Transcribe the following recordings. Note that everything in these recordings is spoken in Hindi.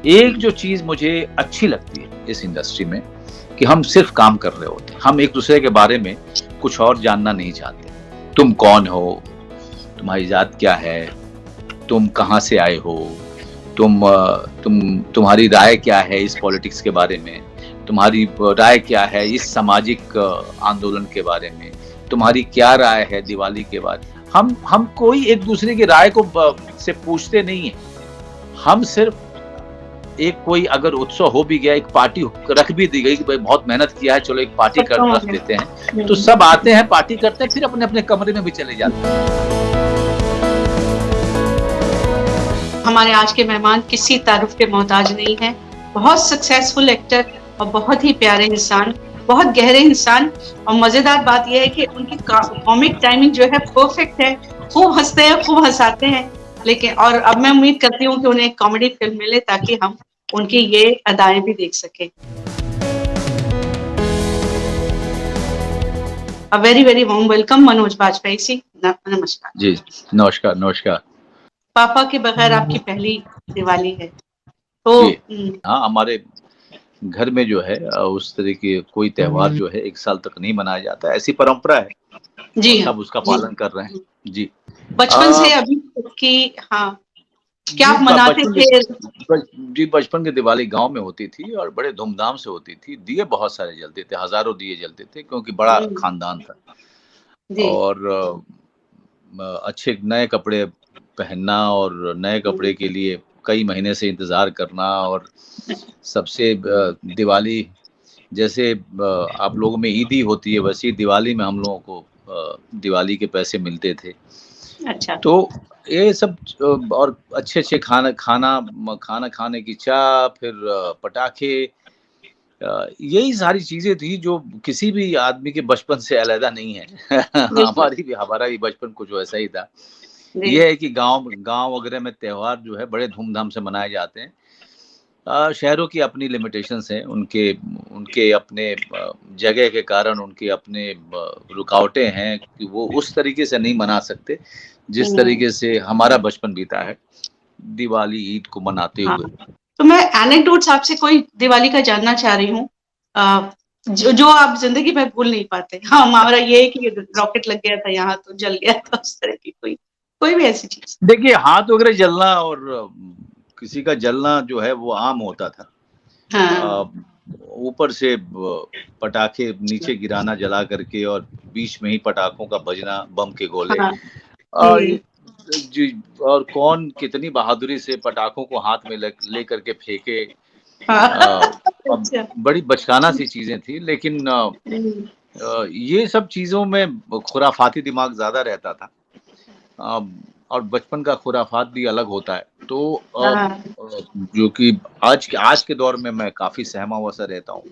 एक जो चीज़ मुझे अच्छी लगती है इस इंडस्ट्री में कि हम सिर्फ़ काम कर रहे होते हैं। हम एक-दूसरे के बारे में कुछ और जानना नहीं चाहते। तुम कौन हो? तुम्हारी जात क्या है? तुम कहाँ से आए हो? तुम्हारी राय क्या है इस पॉलिटिक्स के बारे में? तुम्हारी राय क्या है इस सामाजिक आंदोलन के बारे में? तुम्हारी क्या राय है दिवाली के बाद? हम कोई एक-दूसरे की राय को से पूछते नहीं हैं। हम सिर्फ़ एक कोई अगर उत्सव हो भी गया, एक पार्टी रख भी दी गई कि भाई बहुत मेहनत किया है, चलो एक पार्टी कर रख देते हैं। तो सब आते हैं, पार्टी करते हैं, फिर अपने-अपने कमरे में भी चले जाते हैं। हमारे आज के मेहमान किसी तारुफ के मोहताज नहीं है। बहुत सक्सेसफुल एक्टर और बहुत ही प्यारे इंसान, बहुत गहरे इंसान। और मजेदार बात यह है कि उनकी कॉमिक टाइमिंग जो है परफेक्ट है। खूब हंसते हैं, खूब हंसाते हैं। लेकिन और अब मैं उम्मीद करती हूँ कि उन्हें एक कॉमेडी फिल्म मिले ताकि हम उनकी ये अदाएं भी देख सकें। A very very warm welcome Manoj Bajpayee जी। नमस्कार जी, नमस्कार, नमस्कार। पापा के बगैर आपकी पहली दिवाली है तो हाँ, हमारे घर में जो है उस तरह की कोई त्योहार जो है 1 साल तक नहीं मनाया जाता, ऐसी परंपरा है जी और हाँ, सब उसका पालन कर रहे हैं। जी। बचपन से अभी तक की। हाँ, क्या जी, आप मनाते थे? बचपन की दिवाली गाँव में होती थी और बड़े धूमधाम से होती थी। दिए बहुत सारे जलते थे, हज़ारों दिए जलते थे क्योंकि बड़ा खानदान था। जी। और अच्छे नए कपड़े पहनना और नए कपड़े के लिए कई महीने से इंतज़ार करना और सबसे दिवाली जैसे आप लोगों में ईदी होती है वैसे ही दिवाली में हम लोगों को दिवाली के पैसे मिलते थे। अच्छा। तो ये सब और अच्छे-अच्छे खाना खाने की चाह फिर पटाखे यही सारी चीज़ें थी जो किसी भी आदमी के बचपन से अलग नहीं है। बिल्कुल। हमारा भी बचपन कुछ वैसा ही था। जी। ये है कि गाँव गाँव वगैरह में त्योहार जो है बड़े धूमधाम से मनाए जाते हैं। शहरों की अपनी लिमिटेशंस हैं, उनके उनके अपने जगह के कारण उनके अपने रुकावटें हैं कि वो उस तरीके से नहीं मना सकते, जिस तरीके से हमारा बचपन बीता है, दिवाली, ईद को मनाते हाँ, हुए। तो मैं एनेक्डोट्स आपसे कोई दिवाली का जानना चाह रही हूँ जो आप जिंदगी में भूल नहीं पाते। हाँ, हमारा ये है कि रॉकेट लग गया था यहाँ तो जल गया था, उस तरह की कोई कोई भी ऐसी चीज। देखिए, हाथ वगैरह जलना और किसी का जलना जो है वो आम होता था। हाँ। ऊपर से पटाखे नीचे गिराना जला करके और बीच में ही पटाखों का बजना, बम के गोले। हाँ। ये जी और कौन कितनी बहादुरी से पटाखों को हाथ में लेकर के फेंके। हाँ। अब अच्छा। बड़ी बचकाना सी चीज़ें थी लेकिन ये सब चीज़ों में खुराफाती दिमाग ज़्यादा रहता था। अ, और बचपन का खुराफात भी अलग होता है। तो जो कि आज के दौर में मैं काफ़ी सहमा हुआ सा रहता हूँ।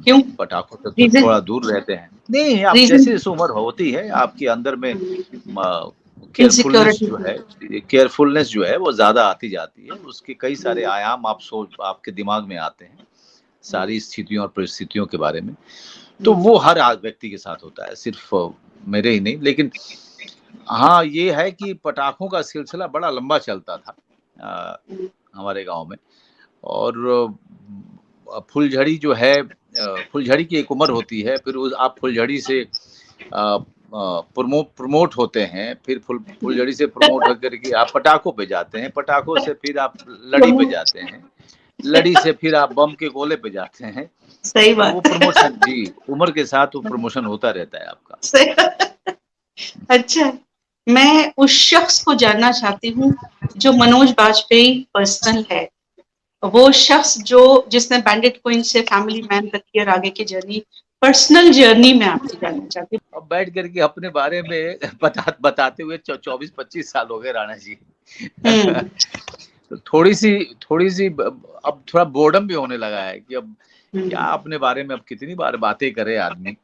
क्यों? पटाखों से तो रीजन? थोड़ा दूर रहते हैं। नहीं, अब रीजन? जैसे-जैसे उम्र होती है, आपके अंदर में म इनसिक्योरिटी। केयरफुलनेस जो है वो ज़्यादा आती जाती है। उसके कई सारे आयाम आपके दिमाग में आते हैं, सारी स्थितियों और परिस्थितियों के बारे में। तो वो हर व्यक्ति के साथ होता है, सिर्फ़ मेरे ही नहीं। लेकिन हाँ, ये है कि पटाखों का सिलसिला बड़ा लंबा चलता था हमारे गाँव में और फुलझड़ी जो है फुलझड़ी की एक उम्र होती है, फिर आप फुलझड़ी से प्रमोट होते हैं, फिर फुलझड़ी से प्रमोट होकर के आप पटाखों पे जाते हैं, पटाखों से फिर आप लड़ी पे जाते हैं, लड़ी से फिर आप बम के गोले पे जाते हैं। सही तो वो बात। प्रमोशन जी, उम्र के साथ वो प्रमोशन होता रहता है आपका। सही। अच्छा, मैं उस शख्स को जानना चाहती हूँ जो मनोज बाजपेयी पर्सनल है। वो शख्स जो जिसने बैंडिट क्वीन से फैमिली मैन तक की और आगे की जर्नी, पर्सनल जर्नी में आपसे जानना चाहती हूँ। अब बैठ कर के अपने बारे में बताते हुए 24-25 साल हो गए राणा जी। तो थोड़ी-सी अब थोड़ा बोर्डम भी होने लगा है कि अब क्या अपने बारे में अब कितनी बार बातें करे आदमी,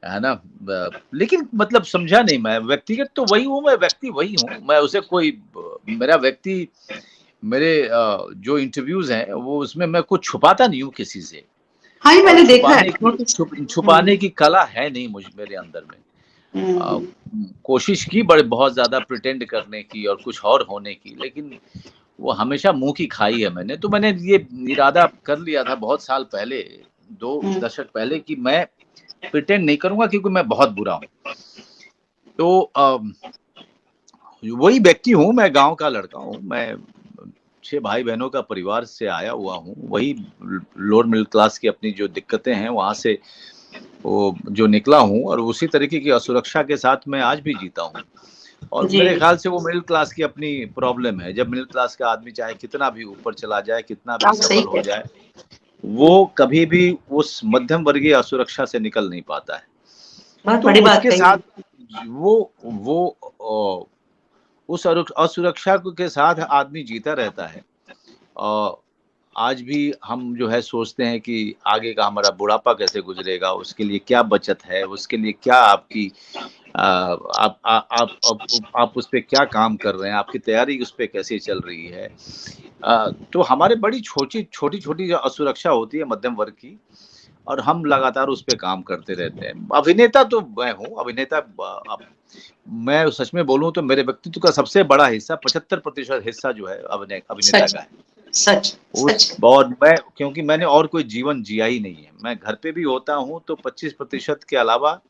है ना? लेकिन मतलब समझा नहीं मैं, व्यक्तिगत तो वही हूँ, मैं व्यक्ति वही हूँ। मैं उसे कोई मेरा व्यक्ति मेरे जो इंटरव्यूज़ हैं, वो उसमें मैं कुछ छुपाता नहीं हूँ किसी से हाँ, ये और मैंने देखा है, नोटिस। छुपाने की कला है नहीं मेरे अंदर में। कोशिश की बहुत ज़्यादा प्रिटेंड करने की और कुछ और होने की, लेकिन वो हमेशा मुंह की खाई है मैंने। तो मैंने ये इरादा कर लिया था बहुत साल पहले, 2 दशक पहले, कि मैं प्रिटेंड नहीं करूंगा क्योंकि मैं बहुत बुरा हूँ। तो वही व्यक्ति हूँ, मैं गांव का लड़का हूँ, मैं 6 भाई बहनों का परिवार से आया हुआ हूँ, वही लोअर मिडिल क्लास की अपनी जो दिक्कतें हैं वहां से वो जो निकला हूँ, और उसी तरीके की असुरक्षा के साथ मैं आज भी जीता हूँ। और जी, मेरे ख्याल से वो मिडिल क्लास की अपनी प्रॉब्लम है। जब मिडिल क्लास का आदमी चाहे कितना भी ऊपर चला जाए, कितना भी आप सही सफल हो कह रहे जाए, वो कभी भी उस मध्यम वर्गीय असुरक्षा से निकल नहीं पाता है। बहुत तो बड़ी बात उसके कही साथ है। वो उस असुरक्षा के साथ आदमी जीता रहता है। आज भी हम जो है सोचते हैं कि आगे का हमारा बुढ़ापा कैसे गुजरेगा, उसके लिए क्या बचत है, उसके लिए क्या आपकी आप उस पे क्या काम कर रहे हैं, आपकी तैयारी उस पे कैसे चल रही है। तो हमारे बड़ी छोटी-छोटी जो असुरक्षा होती है मध्यम वर्ग की, और हम लगातार उस पे काम करते रहते हैं। अभिनेता तो मैं हूँ, अभिनेता अब मैं सच में बोलूँ तो मेरे व्यक्तित्व का सबसे बड़ा हिस्सा, 75% हिस्सा जो है अभिनेता सच, का है। सच, उस सच। और मैं, क्योंकि मैंने और कोई जीवन जिया ही नहीं है। मैं घर पे भी होता हूँ तो 25% के अलावा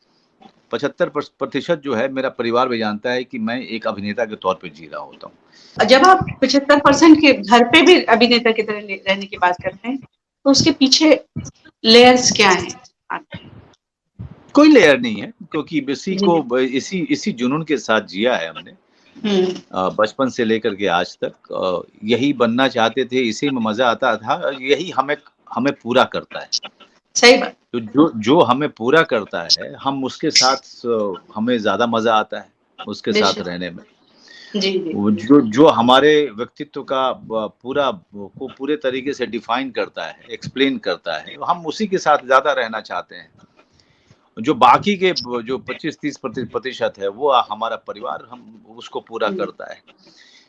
75% जो है मेरा परिवार भी जानता है कि मैं एक अभिनेता के तौर पे जी रहा होता हूँ। जब आप 75% के घर पे भी अभिनेता की तरह रहने की बात करते हैं, तो उसके पीछे लेयर्स क्या हैं? कोई लेयर नहीं है, क्योंकि जी। इसी जुनून के साथ जिया है हमने। बचपन से लेकर के आज तक यही बनना चाहते थे, इसी में मज़ा आता था, यही हमें हमें पूरा करता है। सही बात। तो जो हमें पूरा करता है, हम उसके साथ हमें ज़्यादा मज़ा आता है, उसके साथ बेशक। रहने में। जी, जी। वो जो जो हमारे व्यक्तित्व का पूरे तरीके से डिफाइन करता है, एक्सप्लेन करता है, हम उसी के साथ ज़्यादा रहना चाहते हैं। जो बाकी के जो 25-30 प्रतिशत है, वो हमारा परिवार हम उसको पूरा हुँ, करता है।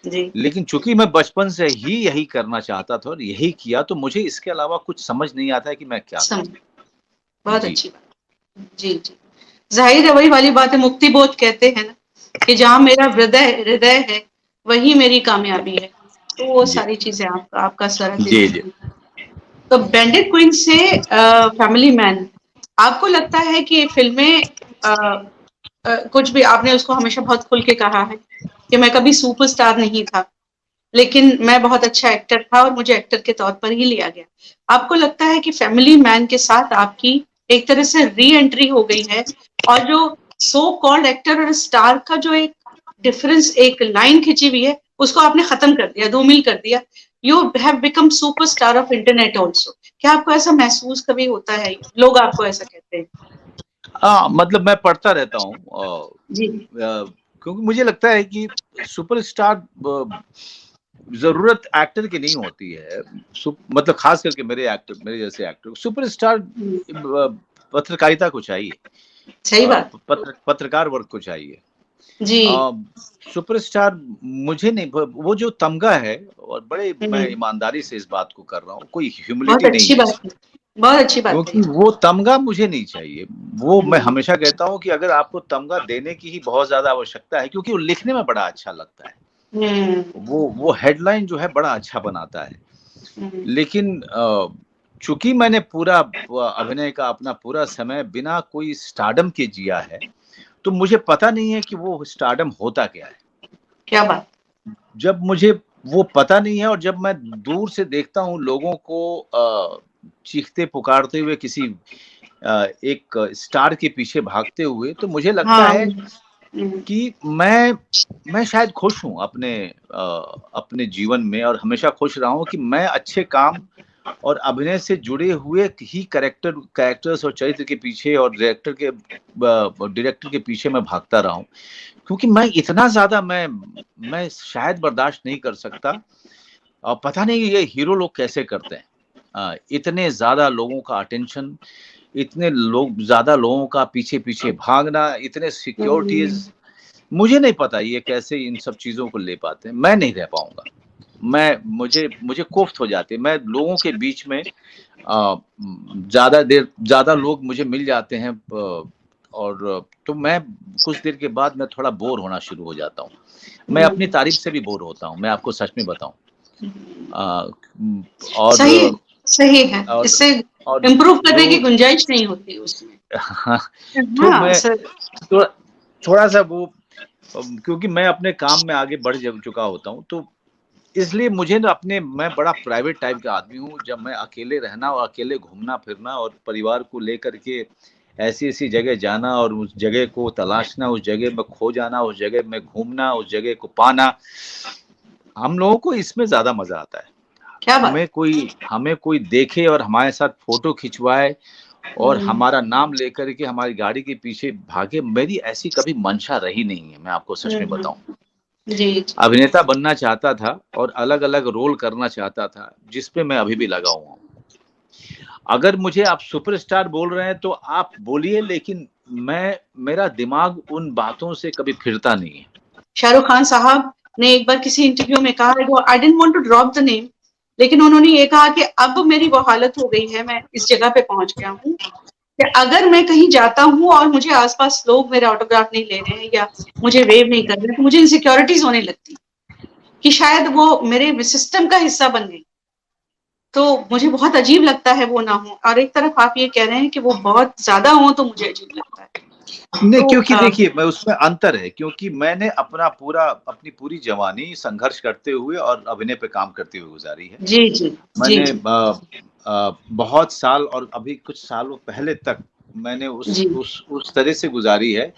जी, लेकिन चूँकि मैं बचपन से ही यही करना चाहता था और यही किया, तो मुझे इसके अलावा कुछ समझ नहीं आता है कि मैं क्या समझ करूँ? बहुत जी। अच्छी बात। जी, जी। ज़ाहिर है वही वाली बात है, मुक्ति बोध कहते हैं ना, कि जहाँ मेरा हृदय हृदय है, वही मेरी कामयाबी है। तो वो जी। सारी चीज़ें आपका सारा जी, जी। ज़िंदगी। तो बैंडिट क्वीन से फैमिली मैन, आपको लगता है कि फ़िल्में कुछ भी आपने उसको हमेशा बहुत खुल के कहा है कि मैं कभी सुपरस्टार नहीं था, लेकिन मैं बहुत अच्छा एक्टर था और मुझे एक्टर के तौर पर ही लिया गया। आपको लगता है कि फैमिली मैन के साथ आपकी एक तरह से री एंट्री हो गई है, और जो सो कॉल्ड एक्टर और स्टार का जो एक डिफरेंस, एक लाइन खींची हुई है, उसको आपने खत्म कर दिया, धूमिल कर दिया। You have become superstar of internet also. क्या आपको ऐसा महसूस कभी होता है? लोग आपको ऐसा कहते हैं? मतलब मैं पढ़ता रहता हूँ जी। क्योंकि मुझे लगता है कि सुपरस्टार ज़रूरत एक्टर की नहीं होती है। मतलब ख़ास करके मेरे जैसे एक्टर, सुपरस्टार हुँ, पत्रकारिता को चाहिए। सही बात। पत्रकार वर्ग को चाहिए। जी। अ, सुपरस्टार मुझे नहीं, वो जो तमगा है, और बड़े हुँ, मैं ईमानदारी से इस बात को कर रहा हूँ, कोई बहुत ह्यूमिलिटी नहीं अच्छी है बात इसमें। है। बहुत अच्छी बात क्योंकि कही। वो तमगा मुझे नहीं चाहिए। वो मैं हुँ, हमेशा कहता हूँ कि अगर आपको तमगा देने की ही बहुत ज़्यादा आवश्यकता है, क्योंकि वो लिखने में बड़ा अच्छा लगता है। हुँ, वो हेडलाइन जो है बड़ा अच्छा बनाता है। हुँ, लेकिन चूँकि मैंने पूरा अभिनय का अपना पूरा समय बिना कोई स्टारडम के जिया है, तो मुझे पता नहीं है कि वो स्टारडम होता क्या है। क्या बात! जब मुझे वो पता नहीं है, और जब मैं दूर से देखता हूँ लोगों को चीखते पुकारते हुए किसी एक स्टार के पीछे भागते हुए, तो मुझे लगता हाँ, है हुँ, कि मैं शायद खुश हूँ अपने जीवन में, और हमेशा खुश रहा हूँ कि मैं अच्छे काम और अभिनय से जुड़े हुए ही कैरेक्टर्स और चरित्र के पीछे, और डायरेक्टर के पीछे मैं भागता रहा हूँ। क्योंकि मैं इतना ज़्यादा मैं शायद बर्दाश्त नहीं कर सकता, और पता नहीं ये हीरो लोग कैसे करते हैं। इतने ज़्यादा लोगों का अटेंशन, इतने लोग ज़्यादा लोगों का पीछे-पीछे भागना, इतने सिक्योरिटीज़, हुँ, मुझे नहीं पता ये कैसे इन सब चीज़ों को ले पाते हैं। मैं नहीं रह पाऊँगा। मुझे मुझे कोफ्त हो जाती है। मैं लोगों के बीच में ज़्यादा लोग मुझे मिल जाते हैं, और तो मैं कुछ देर के बाद मैं थोड़ा बोर होना शुरू हो जाता हूँ। मैं अपनी हुँ, तारीफ़ से भी बोर होता हूँ, मैं आपको सच में बताऊँ। और सही सही है, और इससे और इम्प्रूव करने की जो गुंजाइश नहीं होती उसमें। तो हाँ मैं सर। थोड़ा थोड़ा सा वो क्योंकि मैं अपने काम में आगे बढ़ चुका होता हूँ, तो इसलिए मुझे ना मैं बड़ा प्राइवेट टाइप का आदमी हूँ। जब मैं अकेले रहना और अकेले घूमना-फिरना और परिवार को लेकर के ऐसी-ऐसी जगह जाना और उस जगह को तलाशना, उस जगह में खो जाना, उस जगह में घूमना, उस जगह को पाना, हम लोगों को इसमें ज़्यादा मज़ा आता है। क्या बात। हमें कोई देखे और हमारे साथ फ़ोटो खिंचवाए और हम्म, हमारा नाम लेकर के हमारी गाड़ी के पीछे भागे, मेरी ऐसी कभी मंशा रही नहीं है, मैं आपको सच में हम्म, बताऊँ। जी जी। अभिनेता बनना चाहता था और अलग-अलग रोल करना चाहता था, जिस पे मैं अभी भी लगा हुआ हूँ। अगर मुझे आप सुपरस्टार बोल रहे हैं तो आप बोलिए, लेकिन मेरा दिमाग उन बातों से कभी फिरता नहीं है। शाहरुख खान साहब ने एक बार किसी इंटरव्यू में कहा, वो I didn't want to drop the name, लेकिन उन्होंने ये कहा कि अब मेरी वो हालत हो गई है, मैं इस जगह पे पहुंच गया हूँ कि अगर मैं कहीं जाता हूँ और मुझे आसपास लोग मेरा ऑटोग्राफ नहीं ले रहे हैं या मुझे वेव नहीं कर रहे, तो मुझे इनसिक्योरिटीज होने लगती कि शायद वो मेरे सिस्टम का हिस्सा बन गई। तो मुझे बहुत अजीब लगता है वो ना हो, और एक तरफ आप ये कह रहे हैं कि वो बहुत ज्यादा हो तो मुझे अजीब लगता है। नहीं, तो क्योंकि देखिए मैं उसमें अंतर है, क्योंकि मैंने अपनी पूरी जवानी संघर्ष करते हुए और अभिनय पे काम करते हुए गुज़ारी है। जी जी जी मैंने जी बहुत साल और अभी कुछ सालों पहले तक मैंने जी। उस तरह से गुज़ारी है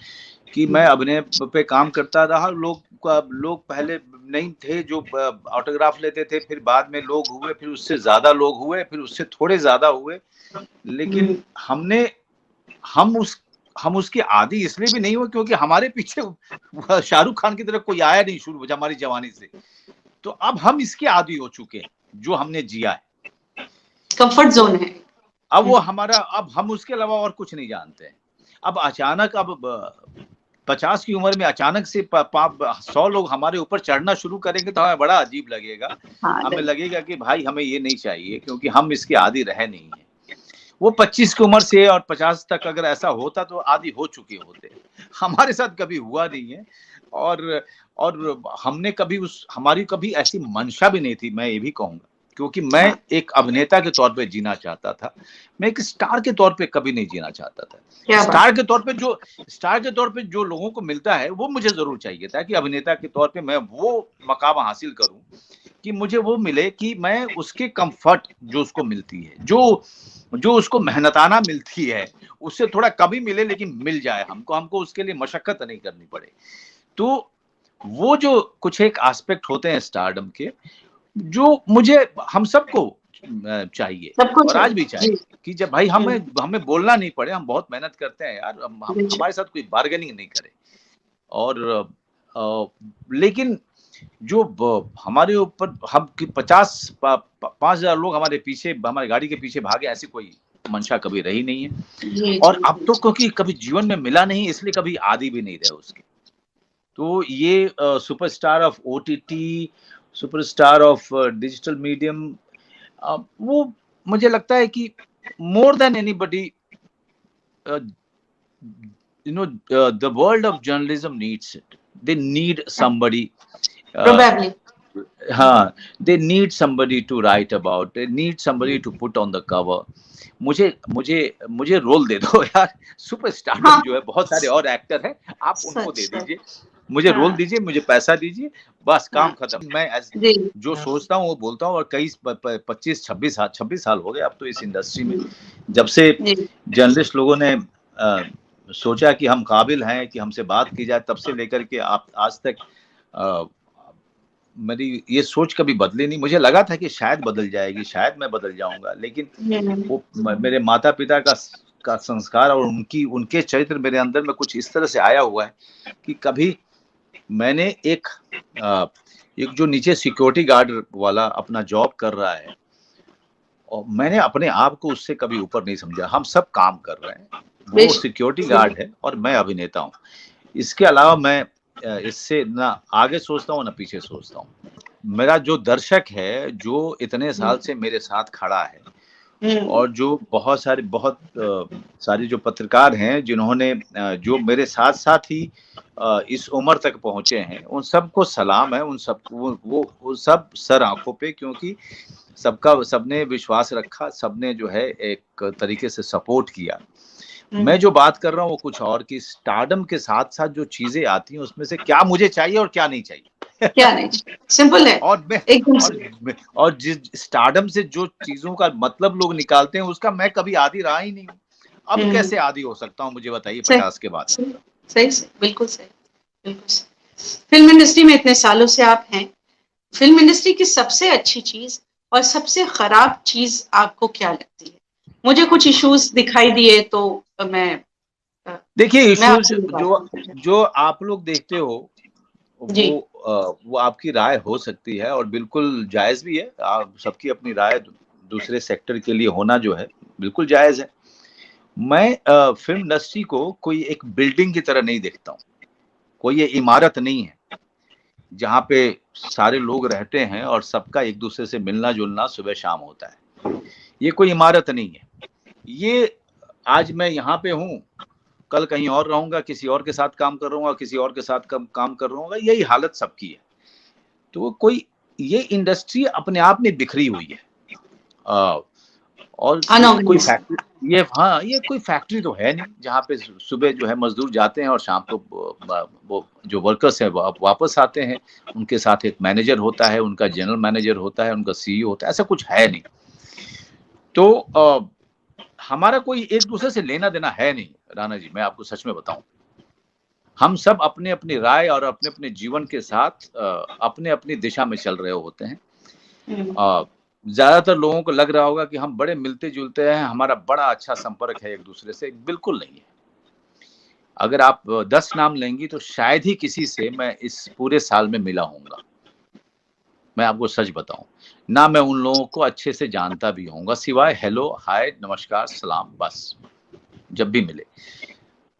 कि मैं अभिनय पे काम करता रहा। लोग पहले नहीं थे जो ऑटोग्राफ लेते थे, फिर बाद में लोग हुए, फिर उससे ज़्यादा लोग हुए, फिर उससे थोड़े ज़्यादा हुए। हम्म, लेकिन हमने हम उस हम उसके आदी इसलिए भी नहीं हुए क्योंकि हमारे पीछे शाहरुख खान की तरह कोई आया नहीं शुरू हमारी जवानी से। तो अब हम इसके आदी हो चुके हैं, जो हमने जिया है। कंफर्ट जोन है। अब हम उसके अलावा और कुछ नहीं जानते हैं। अब अचानक 50 की उम्र में अचानक से 100 लोग हमारे ऊपर चढ़ना शुरू करेंगे तो हमें बड़ा अजीब लगेगा। हाँ हमें नहीं। लगेगा कि भाई हमें ये नहीं चाहिए, क्योंकि हम इसके आदी रहे नहीं हैं। वो 25 की उम्र से और 50 तक अगर ऐसा होता तो आदी हो चुके होते। हमारे साथ कभी हुआ नहीं है। और हमने कभी हमारी कभी ऐसी मंशा भी नहीं थी, मैं ये भी कहूँगा। क्योंकि मैं हाँ, एक अभिनेता के तौर पे जीना चाहता था। मैं एक स्टार के तौर पे कभी नहीं जीना चाहता था। क्या बात। स्टार के तौर पे जो लोगों को मिलता है वो मुझे ज़रूर चाहिए था कि अभिनेता के तौर पे मैं वो मकाम हासिल करूँ कि मुझे वो मिले कि मैं उसके कम्फर्ट जो उसको मिलती है, जो उसको मेहनताना मिलती है, उससे थोड़ा कम ही मिले लेकिन मिल जाए हमको उसके लिए मशक्कत नहीं करनी पड़े। तो वो जो कुछ एक एस्पेक्ट होते हैं स्टारडम के, जो मुझे हम सबको चाहिए सबको और आज चाहिए। भी जी। चाहिए कि जब भाई हमें हम्म, हमें बोलना नहीं पड़े, हम बहुत मेहनत करते हैं यार, बेशक। हमारे साथ कोई बार्गेनिंग नहीं करे। और अ, लेकिन जो हमारे ऊपर हम 50,000 लोग हमारे पीछे हमारी गाड़ी के पीछे भागे, ऐसी कोई मंशा कभी रही नहीं है। जी और जी अब तो जी। क्योंकि कभी जीवन में मिला नहीं, इसलिए कभी आदी भी नहीं रहे उसके। तो ये superstar of OTT, superstar of digital medium, वो मुझे लगता है कि more than anybody, the world of journalism needs it. They need somebody. uh, probably. हाँ, they need somebody to write about, they need somebody to put on the cover. मुझे मुझे मुझे रोल दे दो यार। सुपरस्टारडम हाँ। जो है, बहुत सारे और एक्टर हैं, आप उनको सच दे सच। दीजिए, मुझे रोल हाँ दीजिए, मुझे पैसा दीजिए, बस हाँ। काम खत्म। मैं जी जो सोचता हूँ वो बोलता हूँ। और कई 25-26 साल हो गए अब तो इस इंडस्ट्री में, जब से जी। जर्नलिस्ट लोगों ने सोचा कि हम काबिल हैं कि हमसे बात की जाए, तब से लेकर के आप आज तक अ, मेरी ये सोच कभी बदली नहीं। मुझे लगा था कि शायद बदल जाएगी, शायद मैं बदल जाऊँगा, लेकिन हम्म, वो मेरे माता-पिता का संस्कार और उनके चरित्र मेरे अंदर में कुछ इस तरह से आया हुआ है कि कभी मैंने अ, एक जो नीचे सिक्योरिटी गार्ड वाला अपना जॉब कर रहा है, और मैंने अपने आप को उससे कभी ऊपर नहीं समझा। हम सब काम कर रहे हैं। वो बेशक। सिक्योरिटी गार्ड है और मैं अभिनेता हूँ। इसके अलावा मैं इससे ना आगे सोचता हूँ ना पीछे सोचता हूँ। मेरा जो दर्शक है, जो इतने साल से मेरे साथ खड़ा है, और जो बहुत सारे जो पत्रकार हैं जिन्होंने जो मेरे साथ साथ ही इस उम्र तक पहुंचे हैं, उन सबको सलाम है, उन सब वो सब सर आंखों पे, क्योंकि सबने विश्वास रखा, सबने जो है एक तरीके से सपोर्ट किया। मैं जो बात कर रहा हूँ वो कुछ और, कि स्टारडम के साथ साथ जो चीजें आती हैं उसमें से क्या मुझे चाहिए और क्या नहीं चाहिए। क्या नहीं चाहिए, सिंपल है, और मैं और जिस स्टारडम से जो चीजों का मतलब लोग निकालते हैं उसका मैं कभी आदी रहा ही नहीं हूँ। अब कैसे आदी हो सकता हूँ, मुझे बताइए 50 के बाद। सही, बिल्कुल सही, बिल्कुल सही। फिल्म इंडस्ट्री में इतने सालों से आप हैं, फिल्म इंडस्ट्री की सबसे अच्छी चीज और सबसे खराब चीज आपको क्या लगती है? मुझे कुछ इश्यूज दिखाई दिए तो मैं देखिए, इश्यूज जो आप लोग देखते हो वो आपकी राय हो सकती है और बिल्कुल जायज भी है। आप सबकी अपनी राय दूसरे सेक्टर के लिए होना जो है बिल्कुल जायज है। मैं फिल्म इंडस्ट्री को कोई एक बिल्डिंग की तरह नहीं देखता हूँ, कोई ये इमारत नहीं है जहाँ पे सारे लोग रहते हैं और सबका एक दूसरे से मिलना जुलना सुबह शाम होता है। ये कोई इमारत नहीं है। ये आज मैं यहाँ पे हूँ, कल कहीं और रहूंगा, किसी और के साथ काम कर रहूंगा, किसी और के साथ काम कर रहूंगा, यही हालत सबकी है। तो कोई ये इंडस्ट्री अपने आप में बिखरी हुई है। और कोई फैक्ट्री, ये कोई फैक्ट्री तो है नहीं जहाँ पे सुबह जो है मजदूर जाते हैं और शाम को वो जो वर्कर्स हैं वापस आते हैं। उनके साथ एक मैनेजर होता है, उनका जनरल मैनेजर होता है, उनका सीईओ होता है, ऐसा कुछ है नहीं। तो हमारा कोई एक दूसरे से लेना देना है नहीं राणा जी, मैं आपको सच में बताऊं। हम सब अपने अपनी राय और अपने अपने जीवन के साथ अपने अपनी दिशा में चल रहे होते हैं। ज्यादातर लोगों को लग रहा होगा कि हम बड़े मिलते जुलते हैं, हमारा बड़ा अच्छा संपर्क है एक दूसरे से, बिल्कुल नहीं है। अगर आप 10 नाम लेंगी तो शायद ही किसी से मैं इस पूरे साल में मिला हूंगा। मैं आपको सच बताऊं, ना मैं उन लोगों को अच्छे से जानता भी होऊंगा, सिवाय हेलो हाय नमस्कार सलाम, बस जब भी मिले।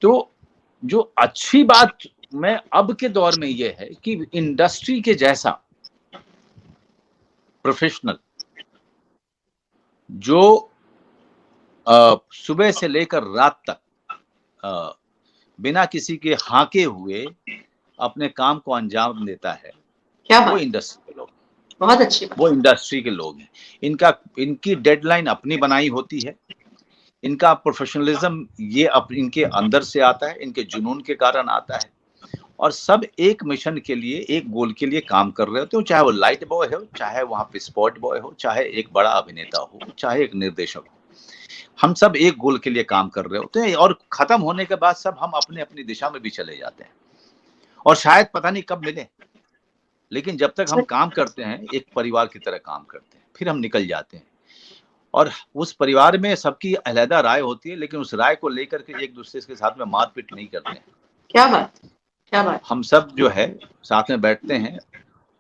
तो जो अच्छी बात मैं अब के दौर में ये है कि इंडस्ट्री के जैसा प्रोफेशनल जो सुबह से लेकर रात तक बिना किसी के हाके हुए अपने काम को अंजाम देता है, वो इंडस्ट्री के लोग, बहुत अच्छी बात, वो इंडस्ट्री के लोग हैं। इनकी डेडलाइन अपनी बनाई होती है, इनका प्रोफेशनलिज्म ये इनके अंदर से आता है, इनके जुनून के कारण आता है, और सब एक मिशन के लिए, एक गोल के लिए काम कर रहे होते हो, चाहे वो लाइट बॉय हो, चाहे वहां पे स्पॉट बॉय हो, चाहे एक बड़ा अभिनेता हो, चाहे एक निर्देशक हो। हम सब एक गोल के लिए काम कर रहे होते हैं और खत्म होने के बाद सब हम अपने अपनी दिशा में भी चले जाते हैं और शायद पता नहीं कब मिले, लेकिन जब तक हम काम करते हैं एक परिवार की तरह काम करते हैं, फिर हम निकल जाते हैं। और उस परिवार में सबकी अलग राय होती है, लेकिन उस राय को लेकर के एक दूसरे के साथ में मारपीट नहीं करते हैं। क्या बात, क्या बात। हम सब जो है साथ में बैठते हैं,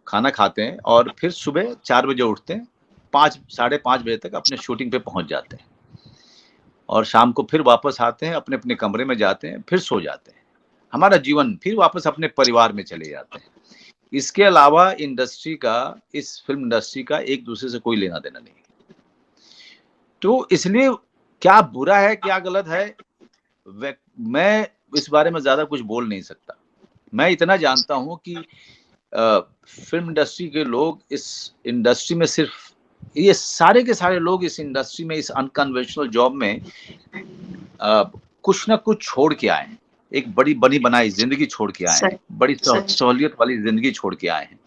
खाना खाते हैं और फिर सुबह 4 बजे उठते हैं, 5-5:30 बजे तक अपने शूटिंग पे पहुंच जाते हैं और शाम को फिर वापस आते हैं, अपने अपने कमरे में जाते हैं, फिर सो जाते हैं। हमारा जीवन फिर वापस अपने परिवार में चले जाते हैं। इसके अलावा इस फिल्म इंडस्ट्री का एक दूसरे से कोई लेना देना नहीं। तो इसलिए क्या बुरा है क्या गलत है, मैं इस बारे में ज्यादा कुछ बोल नहीं सकता। मैं इतना जानता हूं कि फिल्म इंडस्ट्री के लोग इस इंडस्ट्री में सिर्फ ये सारे के सारे लोग इस इंडस्ट्री में, इस अनकन्वेंशनल जॉब में कुछ ना कुछ छोड़ के आए हैं। एक बड़ी बनी बनाई जिंदगी छोड़ के आए हैं, बड़ी सहूलियत वाली जिंदगी छोड़ के आए हैं,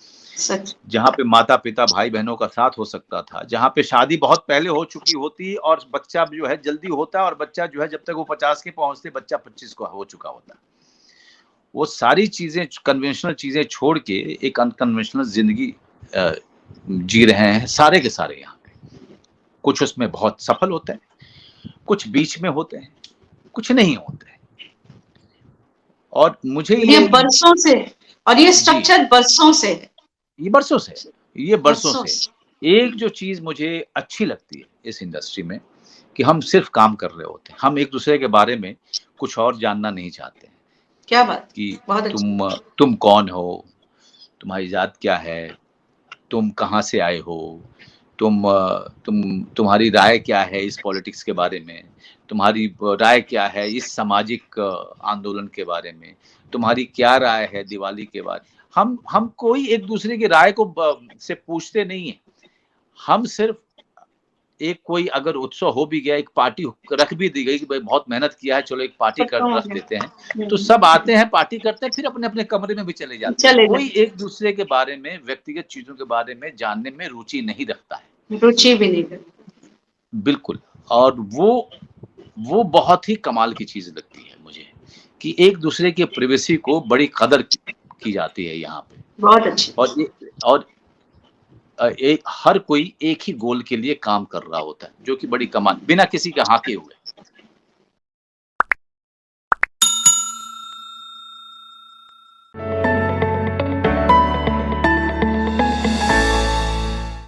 जहाँ पे माता पिता भाई बहनों का साथ हो सकता था, जहाँ पे शादी बहुत पहले हो चुकी होती और बच्चा जो है जल्दी होता, और बच्चा जो है जब तक वो 50 के पहुंचते बच्चा 25 को हो चुका होता। वो सारी चीजें, कन्वेंशनल चीजें छोड़ के एक अनकन्वेंशनल जिंदगी जी रहे हैं सारे के सारे यहाँ पे। कुछ उसमें बहुत सफल होते हैं, कुछ बीच में होते हैं, कुछ नहीं होते हैं। और मुझे ये बरसों से, और ये स्ट्रक्चर बरसों से, ये बरसों से एक जो चीज मुझे अच्छी लगती है इस इंडस्ट्री में, कि हम सिर्फ काम कर रहे होते हैं, हम एक दूसरे के बारे में कुछ और जानना नहीं चाहते हैं। क्या बात, कि तुम कौन हो, तुम्हारी जात क्या है, तुम कहाँ से आए हो, तुम्हारी राय क्या है इस पॉलिटिक्स के बारे में, तुम्हारी राय क्या है इस सामाजिक आंदोलन के बारे में, तुम्हारी क्या राय है दिवाली के बारे। हम कोई एक दूसरे की राय को से पूछते नहीं है। हम सिर्फ एक कोई अगर उत्सव हो भी गया, एक पार्टी रख भी दी गई कि भाई बहुत मेहनत किया है, चलो एक पार्टी कर रख देते हैं, तो सब आते हैं, पार्टी करते हैं, फिर अपने अपने कमरे में भी चले जाते हैं। कोई एक दूसरे के बारे में, व्यक्तिगत चीजों के बारे में जानने में रुचि नहीं रखता है, रुचि भी नहीं रखता। बिल्कुल। और वो बहुत ही कमाल की चीज लगती है मुझे कि एक दूसरे के प्राइवेसी को बड़ी कदर की जाती है यहाँ पे। बहुत अच्छी। और हर कोई एक ही गोल के लिए काम कर रहा होता है, जो कि बड़ी कमाल, बिना किसी के हाके हुए।